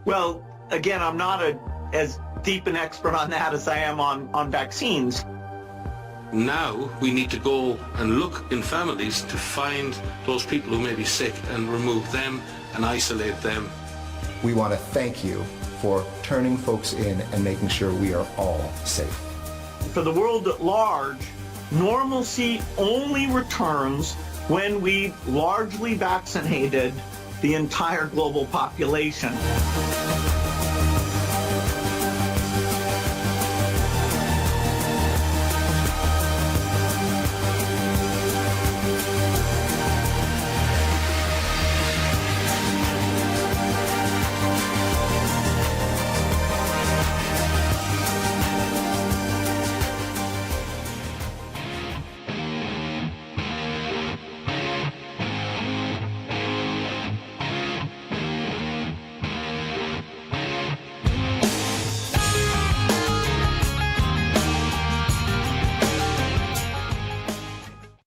Well, again, I'm not as deep an expert on that as I am on vaccines. Now we need to go and look in families to find those people who may be sick and remove them and isolate them. We want to thank you for turning folks in and making sure we are all safe. For the world at large, normalcy only returns when we've largely vaccinated the entire global population.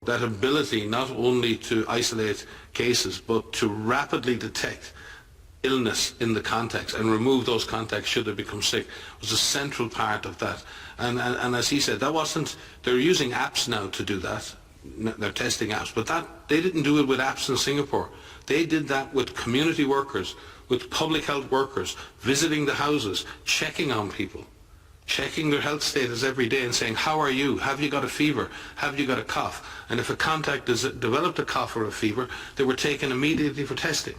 That ability not only to isolate cases, but to rapidly detect illness in the context and remove those contacts should they become sick was a central part of that. And as he said, that wasn't, they're using apps now to do that. They're testing apps, but they didn't do it with apps in Singapore. They did that with community workers, with public health workers, visiting the houses, checking on people, checking their health status every day and saying, how are you? Have you got a fever? Have you got a cough? And if a contact developed a cough or a fever, they were taken immediately for testing.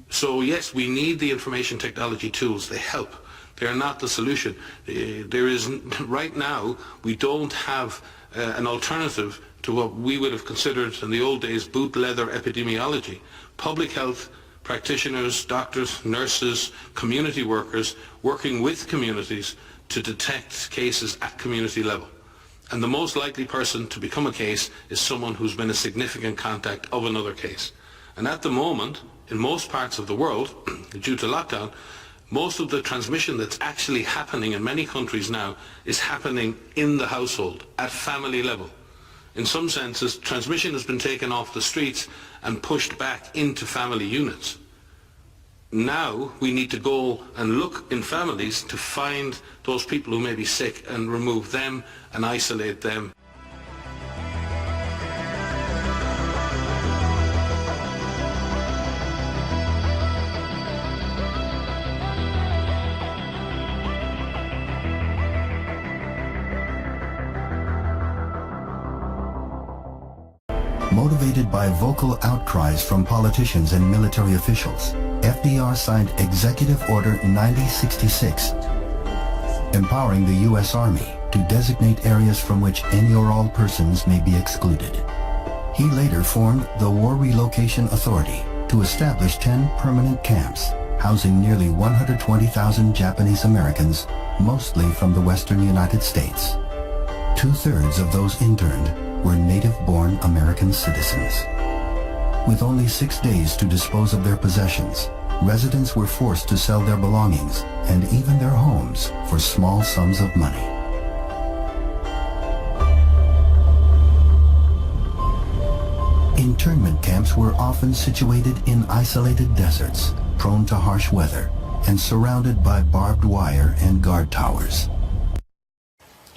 So yes, we need the information technology tools. They help. They are not the solution. Right now, we don't have an alternative to what we would have considered in the old days boot leather epidemiology. Public health practitioners, doctors, nurses, community workers working with communities to detect cases at community level. And the most likely person to become a case is someone who's been a significant contact of another case. And at the moment, in most parts of the world, due to lockdown, most of the transmission that's actually happening in many countries now is happening in the household, at family level. In some senses, transmission has been taken off the streets and pushed back into family units. Now we need to go and look in families to find those people who may be sick and remove them and isolate them. Motivated by vocal outcries from politicians and military officials, FDR signed Executive Order 9066, empowering the U.S. Army to designate areas from which any or all persons may be excluded. He later formed the War Relocation Authority to establish 10 permanent camps, housing nearly 120,000 Japanese Americans, mostly from the western United States. 2/3 of those interned were native-born American citizens. With only 6 days to dispose of their possessions, residents were forced to sell their belongings and even their homes for small sums of money. Internment camps were often situated in isolated deserts, prone to harsh weather, and surrounded by barbed wire and guard towers.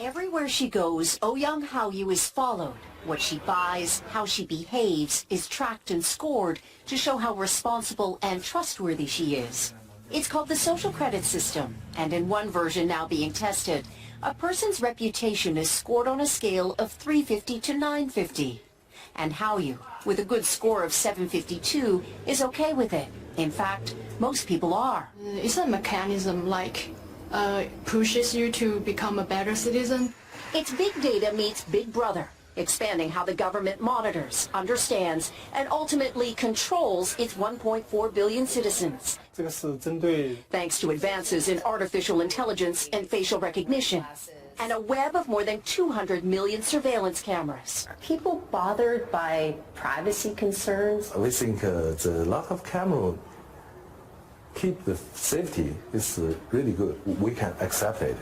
Everywhere she goes, 𝗦𝗵𝗿𝗋 is followed. What she buys, how she behaves, is tracked and scored to show how responsible and trustworthy she is. It's called the social credit system, and in one version now being tested, a person's reputation is scored on a scale of 350 to 950. And 𝗏𝗷, with a good score of 752, is okay with it. In fact, most people are. It's a mechanism like pushes you to become a better citizen. It's big data meets Big Brother, expanding how the government monitors, understands, and ultimately controls its 1.4 billion citizens. Thanks to advances in artificial intelligence and facial recognition, and a web of more than 200 million surveillance cameras. Are people bothered by privacy concerns? We think the lot of camera keep the safety is really good. We can accept it.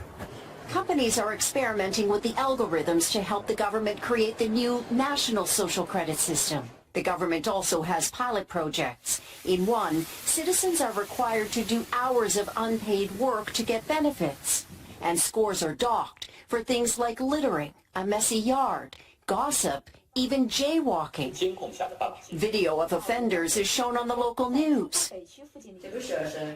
Companies are experimenting with the algorithms to help the government create the new national social credit system. The government also has pilot projects. In one, citizens are required to do hours of unpaid work to get benefits. And scores are docked for things like littering, a messy yard, gossip, even jaywalking. Video of offenders is shown on the local news.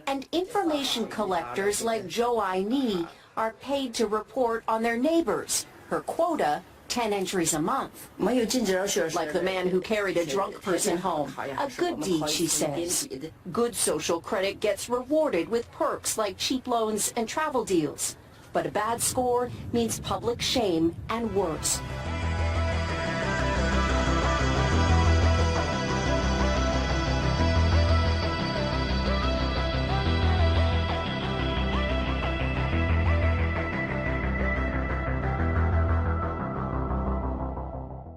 And information collectors like 𝗦𝗵𝗿𝗶𝗹 are paid to report on their neighbors. Her quota, 10 entries a month. Like the man who carried a drunk person home. A good deed, she says. Good social credit gets rewarded with perks like cheap loans and travel deals. But a bad score means public shame and worse.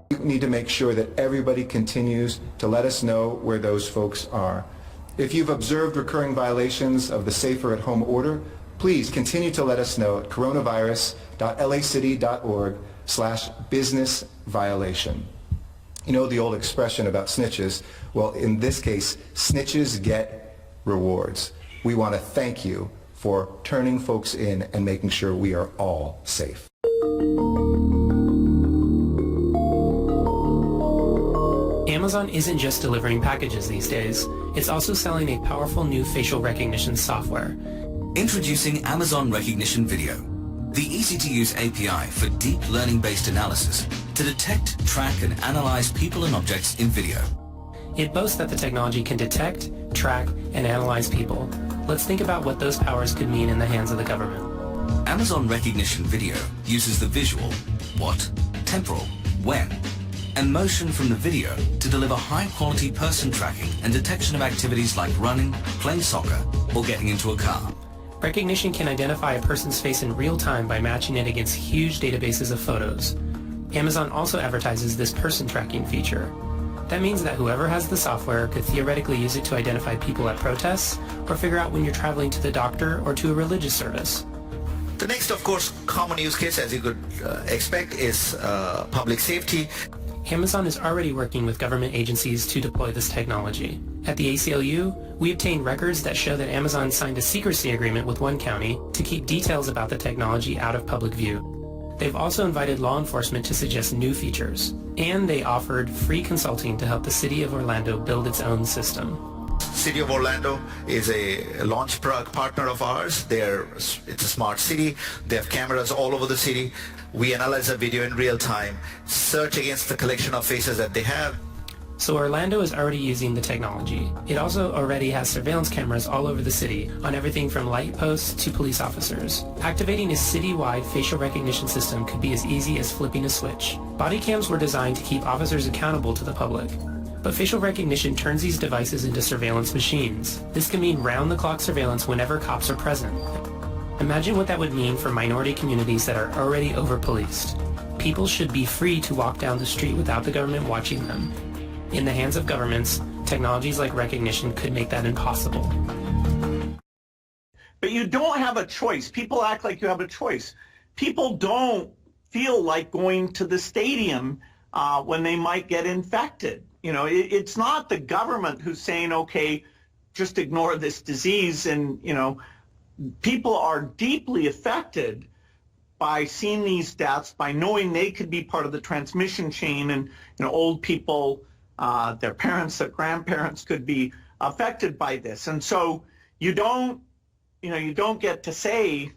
We need to make sure that everybody continues to let us know where those folks are. If you've observed recurring violations of the Safer at Home order, please continue to let us know at coronavirus.lacity.org/business violation. You know the old expression about snitches? Well, in this case, snitches get rewards. We want to thank you for turning folks in and making sure we are all safe. Amazon isn't just delivering packages these days, it's also selling a powerful new facial recognition software. Introducing Amazon Recognition Video, the easy-to-use API for deep learning-based analysis to detect, track, and analyze people and objects in video. It boasts that the technology can detect, track, and analyze people. Let's think about what those powers could mean in the hands of the government. Amazon Recognition Video uses the visual, what, temporal, when, and motion from the video to deliver high-quality person tracking and detection of activities like running, playing soccer, or getting into a car. Recognition can identify a person's face in real time by matching it against huge databases of photos. Amazon also advertises this person tracking feature. That means that whoever has the software could theoretically use it to identify people at protests or figure out when you're traveling to the doctor or to a religious service. The next, of course, common use case, as you could expect, is public safety. Amazon is already working with government agencies to deploy this technology. At the ACLU, we obtained records that show that Amazon signed a secrecy agreement with one county to keep details about the technology out of public view. They've also invited law enforcement to suggest new features, and they offered free consulting to help the City of Orlando build its own system. City of Orlando is a launch partner of ours. It's a smart city. They have cameras all over the city. We analyze the video in real time, search against the collection of faces that they have. So Orlando is already using the technology. It also already has surveillance cameras all over the city, on everything from light posts to police officers. Activating a city-wide facial recognition system could be as easy as flipping a switch. Body cams were designed to keep officers accountable to the public. But facial recognition turns these devices into surveillance machines. This can mean round-the-clock surveillance whenever cops are present. Imagine what that would mean for minority communities that are already over-policed. People should be free to walk down the street without the government watching them. In the hands of governments, technologies like recognition could make that impossible. But you don't have a choice. People act like you have a choice. People don't feel like going to the stadium when they might get infected. You know, it's not the government who's saying, okay, just ignore this disease. And, you know, people are deeply affected by seeing these deaths, by knowing they could be part of the transmission chain. And, you know, old people, their parents, their grandparents could be affected by this. And so you don't get to say,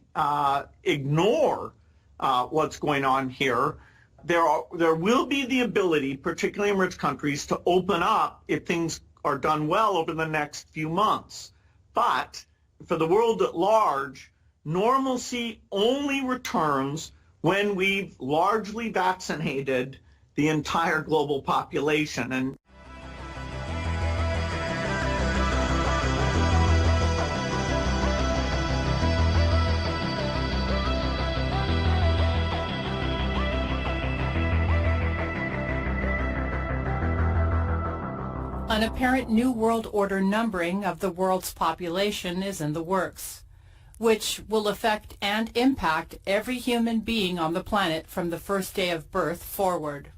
ignore what's going on here. There will be the ability, particularly in rich countries, to open up if things are done well over the next few months. But for the world at large, normalcy only returns when we've largely vaccinated the entire global population. And an apparent New World Order numbering of the world's population is in the works, which will affect and impact every human being on the planet from the first day of birth forward.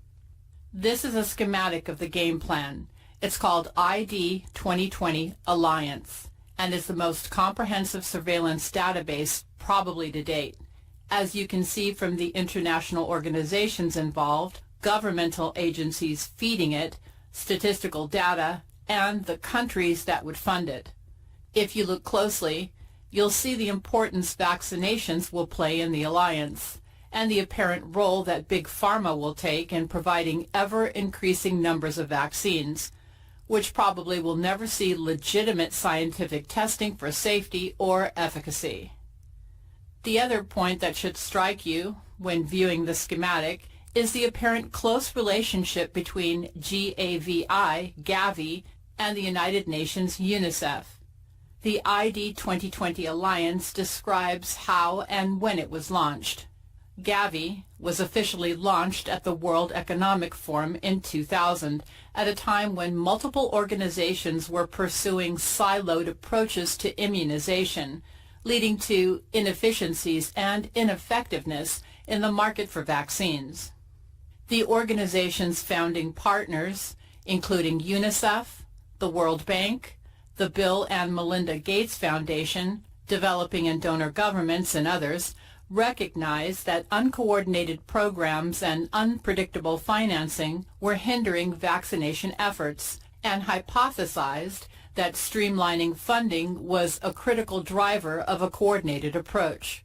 This is a schematic of the game plan. It's called ID 2020 Alliance and is the most comprehensive surveillance database probably to date. As you can see from the international organizations involved, governmental agencies feeding it, statistical data, and the countries that would fund it. If you look closely, you'll see the importance vaccinations will play in the alliance, and the apparent role that Big Pharma will take in providing ever-increasing numbers of vaccines, which probably will never see legitimate scientific testing for safety or efficacy. The other point that should strike you when viewing the schematic is the apparent close relationship between Gavi, and the United Nations UNICEF. The ID 2020 Alliance describes how and when it was launched. Gavi was officially launched at the World Economic Forum in 2000, at a time when multiple organizations were pursuing siloed approaches to immunization, leading to inefficiencies and ineffectiveness in the market for vaccines. The organization's founding partners, including UNICEF, the World Bank, the Bill and Melinda Gates Foundation, developing and donor governments, and others, recognized that uncoordinated programs and unpredictable financing were hindering vaccination efforts and hypothesized that streamlining funding was a critical driver of a coordinated approach.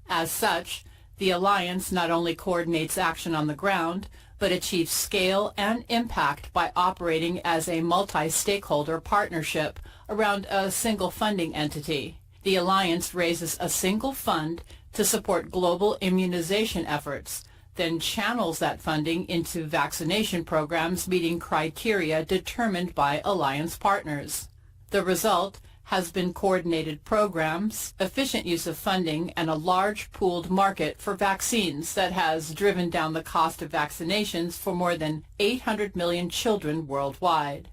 As such, the Alliance not only coordinates action on the ground, but achieves scale and impact by operating as a multi-stakeholder partnership around a single funding entity. The Alliance raises a single fund to support global immunization efforts, then channels that funding into vaccination programs meeting criteria determined by Alliance partners. The result has been coordinated programs, efficient use of funding, and a large pooled market for vaccines that has driven down the cost of vaccinations for more than 800 million children worldwide.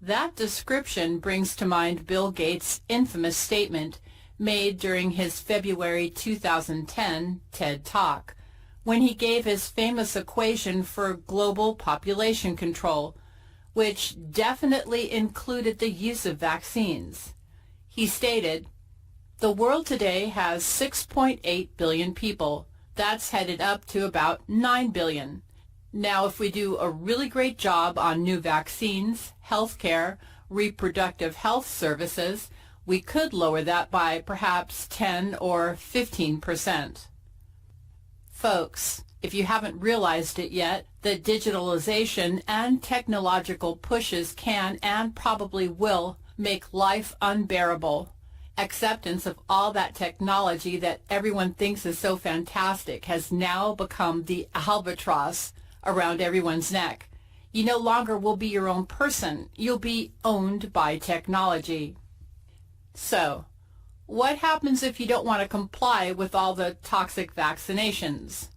That description brings to mind Bill Gates' infamous statement made during his February 2010 TED Talk, when he gave his famous equation for global population control, which definitely included the use of vaccines. He stated, "The world today has 6.8 billion people. That's headed up to about 9 billion. Now, if we do a really great job on new vaccines, healthcare, reproductive health services, we could lower that by perhaps 10 or 15%. Folks, if you haven't realized it yet, that digitalization and technological pushes can and probably will make life unbearable. Acceptance of all that technology that everyone thinks is so fantastic has now become the albatross around everyone's neck. You no longer will be your own person. You'll be owned by technology. So, what happens if you don't want to comply with all the toxic vaccinations?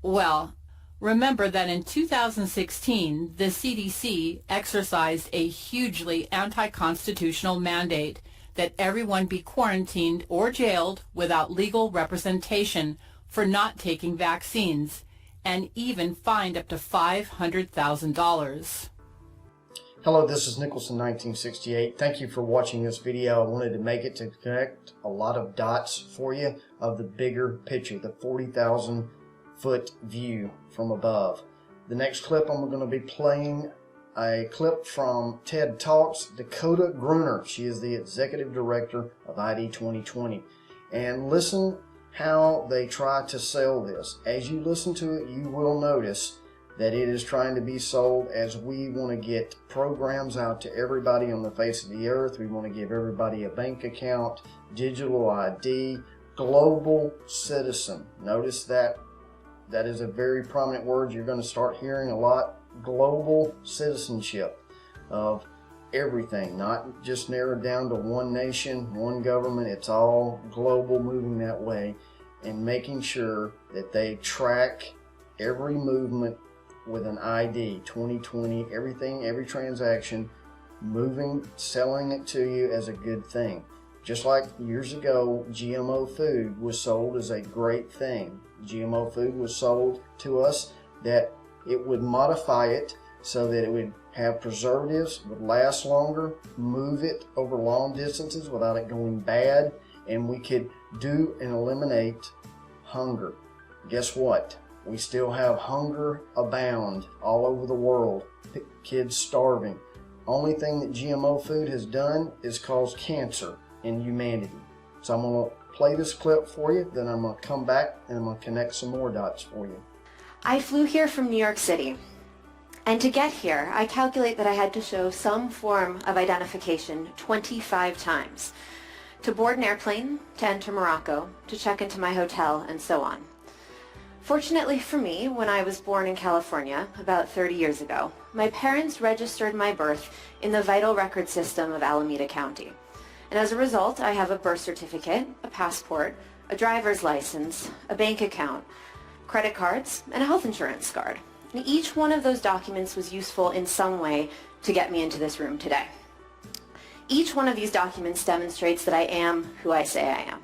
Well, remember that in 2016, the CDC exercised a hugely anti-constitutional mandate that everyone be quarantined or jailed without legal representation for not taking vaccines, and even fined up to $500,000. Hello, this is Nicholson 1968. Thank you for watching this video. I wanted to make it to connect a lot of dots for you of the bigger picture, the 40,000 foot view from above. The next clip I'm going to be playing a clip from TED Talks, Dakota Gruner. She is the executive director of ID 2020. And listen how they try to sell this. As you listen to it, you will notice that it is trying to be sold as we want to get programs out to everybody on the face of the earth. We want to give everybody a bank account, digital ID, global citizen. Notice that that is a very prominent word you're going to start hearing a lot. Global citizenship of everything, not just narrowed down to one nation, one government. It's all global, moving that way, and making sure that they track every movement with an ID 2020, everything, every transaction, moving, selling it to you as a good thing. Just like years ago, GMO food was sold as a great thing. GMO food was sold to us that it would modify it so that it would have preservatives, would last longer, move it over long distances without it going bad, and we could do and eliminate hunger. Guess what? We still have hunger abound all over the world. Kids starving. Only thing that GMO food has done is cause cancer in humanity. So I'm going to play this clip for you, then I'm going to come back and I'm going to connect some more dots for you. I flew here from New York City. And to get here, I calculate that I had to show some form of identification 25 times. To board an airplane, to enter Morocco, to check into my hotel, and so on. Fortunately for me, when I was born in California, about 30 years ago, my parents registered my birth in the vital record system of Alameda County. And as a result, I have a birth certificate, a passport, a driver's license, a bank account, credit cards, and a health insurance card. And each one of those documents was useful in some way to get me into this room today. Each one of these documents demonstrates that I am who I say I am.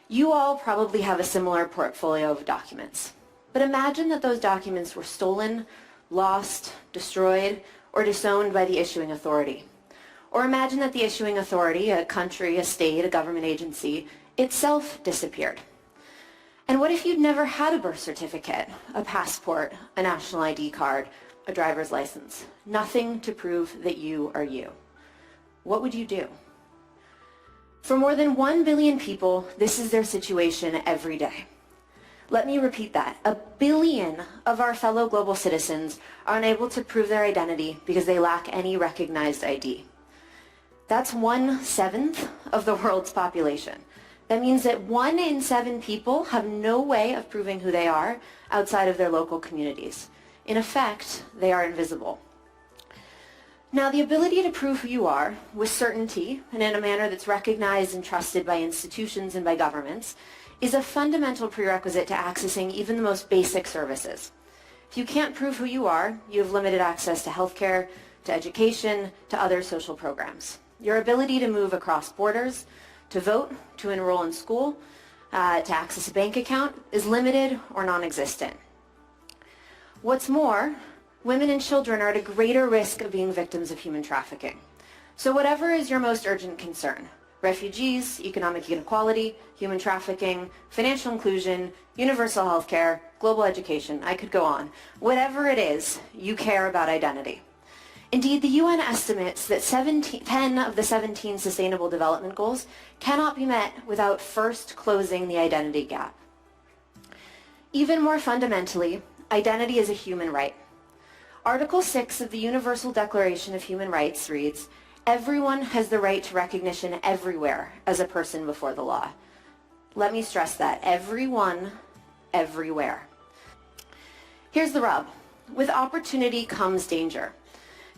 You all probably have a similar portfolio of documents. But imagine that those documents were stolen, lost, destroyed, or disowned by the issuing authority. Or imagine that the issuing authority, a country, a state, a government agency, itself disappeared. And what if you'd never had a birth certificate, a passport, a national ID card, a driver's license? Nothing to prove that you are you. What would you do? For more than 1 billion people, this is their situation every day. Let me repeat that. 1 billion of our fellow global citizens are unable to prove their identity because they lack any recognized ID. That's 1/7 of the world's population. That means that 1 in 7 people have no way of proving who they are outside of their local communities. In effect, they are invisible. Now, the ability to prove who you are with certainty and in a manner that's recognized and trusted by institutions and by governments is a fundamental prerequisite to accessing even the most basic services. If you can't prove who you are, you have limited access to healthcare, to education, to other social programs. Your ability to move across borders, to vote, to enroll in school, to access a bank account is limited or non-existent. What's more, women and children are at a greater risk of being victims of human trafficking. So whatever is your most urgent concern, refugees, economic inequality, human trafficking, financial inclusion, universal health care, global education, I could go on. Whatever it is, you care about identity. Indeed, the UN estimates that 10 of the 17 Sustainable Development Goals cannot be met without first closing the identity gap. Even more fundamentally, identity is a human right. Article 6 of the Universal Declaration of Human Rights reads, "Everyone has the right to recognition everywhere as a person before the law." Let me stress that. Everyone, everywhere. Here's the rub. With opportunity comes danger.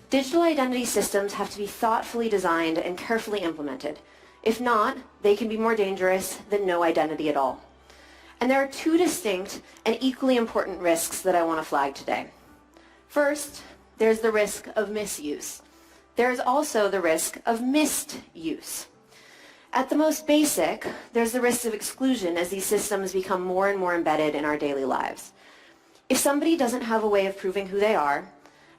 Digital identity systems have to be thoughtfully designed and carefully implemented. If not, they can be more dangerous than no identity at all. And there are 2 distinct and equally important risks that I want to flag today. First, there's the risk of misuse. There's also the risk of misuse. At the most basic, there's the risk of exclusion as these systems become more and more embedded in our daily lives. If somebody doesn't have a way of proving who they are,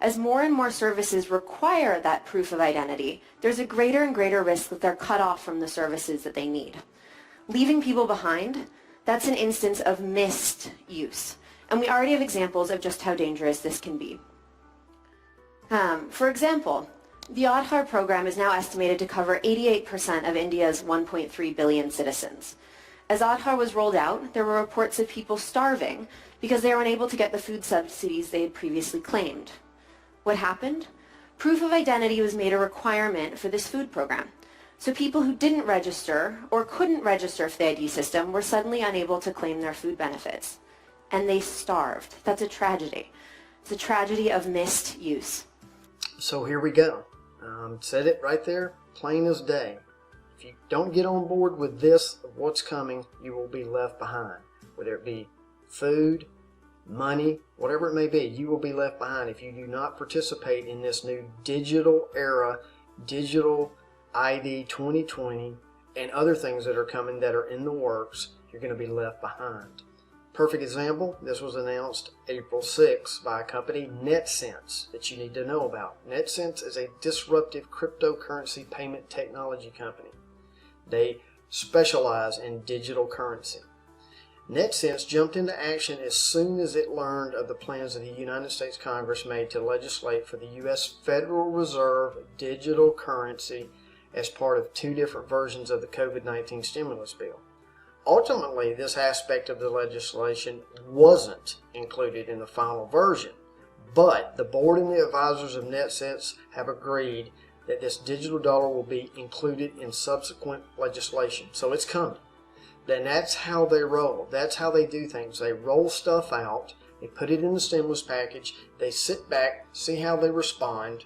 as more and more services require that proof of identity, there's a greater and greater risk that they're cut off from the services that they need. Leaving people behind, that's an instance of misuse. And we already have examples of just how dangerous this can be. For example, the Aadhaar program is now estimated to cover 88% of India's 1.3 billion citizens. As Aadhaar was rolled out, there were reports of people starving because they were unable to get the food subsidies they had previously claimed. What happened? Proof of identity was made a requirement for this food program. So people who didn't register or couldn't register for the ID system were suddenly unable to claim their food benefits. And they starved. That's a tragedy. It's a tragedy of misuse. So here we go. Said it right there, plain as day. If you don't get on board with this, of what's coming, you will be left behind. Whether it be food, money, whatever it may be, you will be left behind if you do not participate in this new digital era, digital ID 2020, and other things that are coming that are in the works. You're going to be left behind. Perfect example, this was announced April 6th by a company, NetSense, that you need to know about. NetSense is a disruptive cryptocurrency payment technology company. They specialize in digital currency. NetSense jumped into action as soon as it learned of the plans that the United States Congress made to legislate for the U.S. Federal Reserve digital currency as part of two different versions of the COVID-19 stimulus bill. Ultimately, this aspect of the legislation wasn't included in the final version, but the board and the advisors of NetSense have agreed that this digital dollar will be included in subsequent legislation. So it's coming. Then that's how they roll. That's how they do things. They roll stuff out, they put it in the stimulus package, they sit back, see how they respond,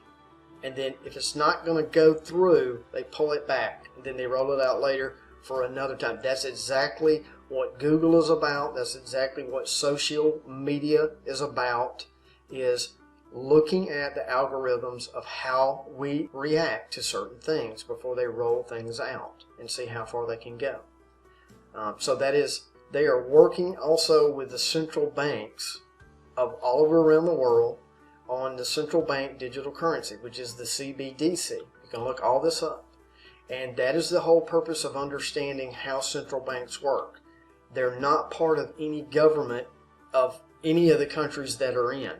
and then if it's not going to go through, they pull it back, and then they roll it out later for another time. That's exactly what Google is about. That's exactly what social media is about, is looking at the algorithms of how we react to certain things before they roll things out and see how far they can go. So that is, they are working also with the central banks of all over around the world on the central bank digital currency, which is the CBDC. You can look all this up. And that is the whole purpose of understanding how central banks work. They're not part of any government of any of the countries that are in.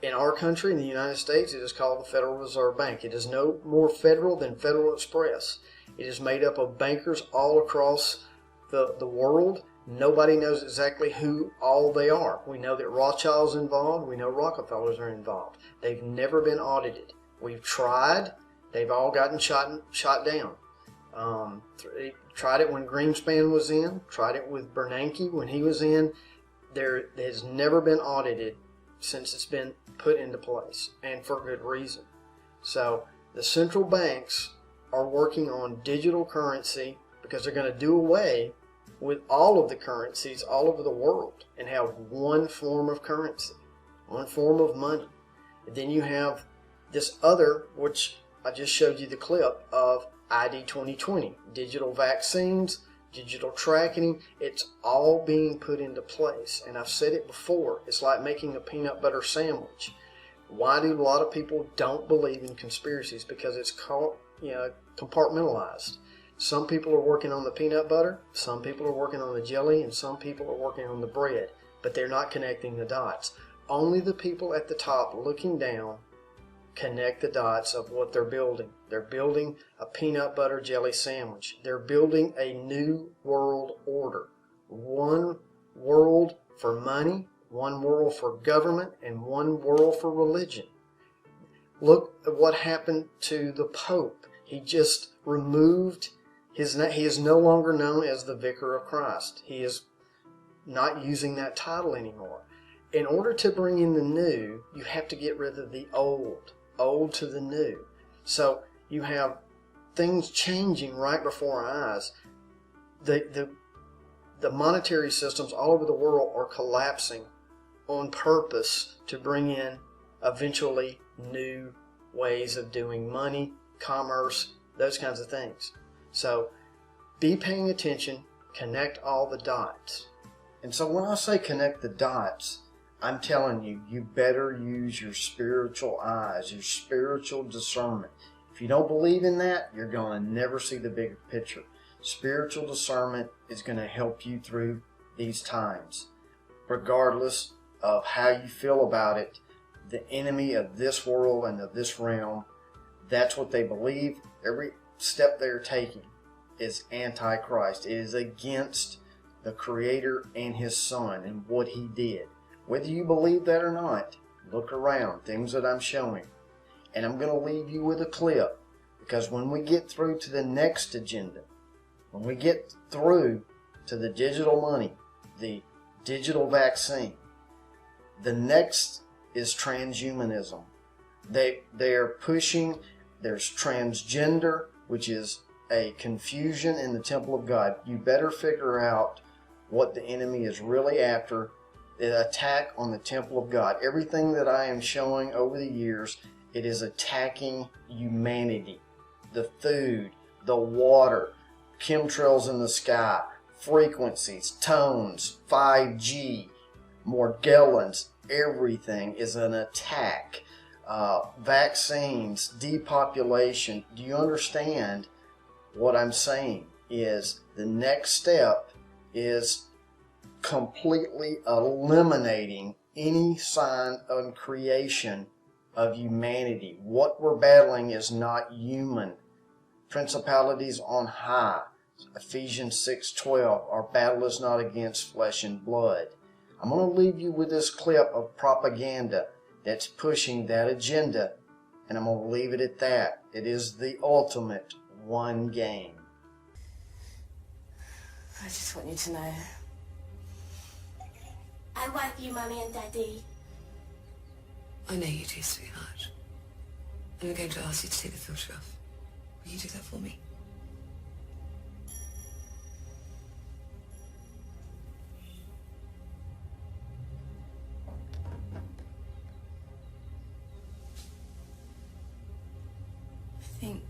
In our country, in the United States, it is called the Federal Reserve Bank. It is no more federal than Federal Express. It is made up of bankers all across the world. Nobody knows exactly who all they are. We know that Rothschild's involved. We know Rockefellers are involved. They've never been audited. We've tried. They've all gotten shot down. Tried it when Greenspan was in. Tried it with Bernanke when he was in. There has never been audited since it's been put into place, and for good reason. So the central banks are working on digital currency because they're going to do away with all of the currencies all over the world and have one form of currency, one form of money. And then you have this other, which I just showed you the clip of, ID 2020, digital vaccines, digital tracking. It's all being put into place. And I've said it before, it's like making a peanut butter sandwich. Why do a lot of people don't believe in conspiracies? Because it's called, compartmentalized. Some people are working on the peanut butter, some people are working on the jelly, and some people are working on the bread, but they're not connecting the dots. Only the people at the top looking down connect the dots of what they're building. They're building a peanut butter jelly sandwich. They're building a new world order. One world for money, one world for government, and one world for religion. Look at what happened to the Pope. He just removed his name. He is no longer known as the Vicar of Christ. He is not using that title anymore. In order to bring in the new, you have to get rid of the old to the new. So you have things changing right before our eyes. The monetary systems all over the world are collapsing on purpose to bring in eventually new ways of doing money, commerce, those kinds of things. So be paying attention, connect all the dots. And so when I say connect the dots, I'm telling you, you better use your spiritual eyes, your spiritual discernment. If you don't believe in that, you're going to never see the bigger picture. Spiritual discernment is going to help you through these times. Regardless of how you feel about it, the enemy of this world and of this realm, that's what they believe. Every step they're taking is anti-Christ. It is against the Creator and His Son and what He did. Whether you believe that or not, look around, things that I'm showing. And I'm going to leave you with a clip, because when we get through to the next agenda, when we get through to the digital money, the digital vaccine, the next is transhumanism. They are pushing, there's transgender, which is a confusion in the temple of God. You better figure out what the enemy is really after. The attack on the temple of God. Everything that I am showing over the years, it is attacking humanity. The food, the water, chemtrails in the sky, frequencies, tones, 5G, Morgellons, everything is an attack. Vaccines, depopulation. Do you understand what I'm saying? Is the next step is completely eliminating any sign of creation of humanity. What we're battling is not human. Principalities on high. Ephesians 6:12. Our battle is not against flesh and blood. I'm going to leave you with this clip of propaganda that's pushing that agenda, and I'm going to leave it at that. It is the ultimate one game. I just want you to know. I love you, Mummy and Daddy. I know you do, sweetheart. And I'm going to ask you to take the filter off. Will you do that for me? I think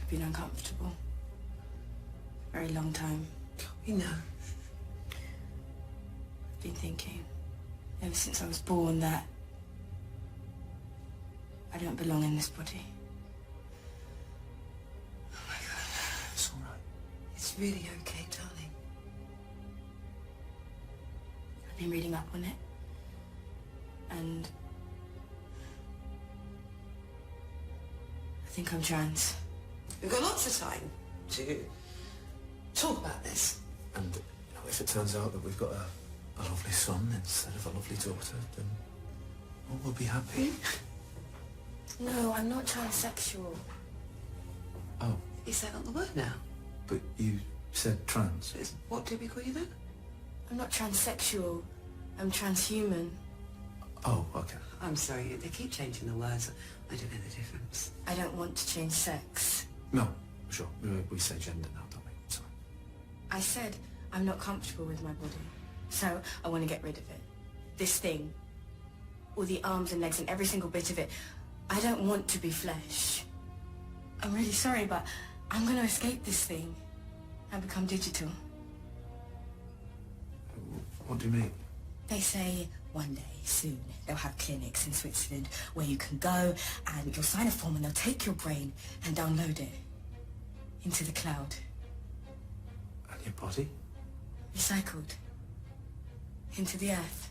I've been uncomfortable for a very long time. We know. I've been thinking ever since I was born that I don't belong in this body. Oh my God. It's all right. It's really okay, darling. I've been reading up on it, and I think I'm trans. We've got lots of time to talk about this. And if it turns out that we've got a lovely son instead of a lovely daughter, then we'll be happy. No, I'm not transsexual. Oh, You said on the word now. but you said trans. What did we call you then? I'm not transsexual. I'm transhuman. Oh, okay. I'm sorry, they keep changing the words. I don't know the difference. I don't want to change sex. No, sure. We say gender now, don't we? Sorry. I said I'm not comfortable with my body, so I want to get rid of it. This thing, all the arms and legs and every single bit of it. I don't want to be flesh. I'm really sorry, but I'm going to escape this thing and become digital. What do you mean? They say one day, soon, they'll have clinics in Switzerland where you can go and you'll sign a form and they'll take your brain and download it into the cloud. And your body? Recycled into the earth.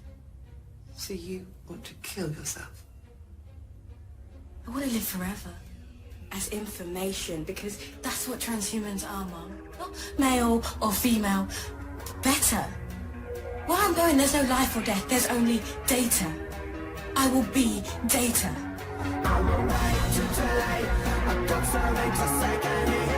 So you want to kill yourself? I want to live forever as information, because that's what transhumans are, Mum. Not male or female. Better. Where I'm going, there's no life or death. There's only data. I will be data. I'm right today. I've got something to say. Can you hear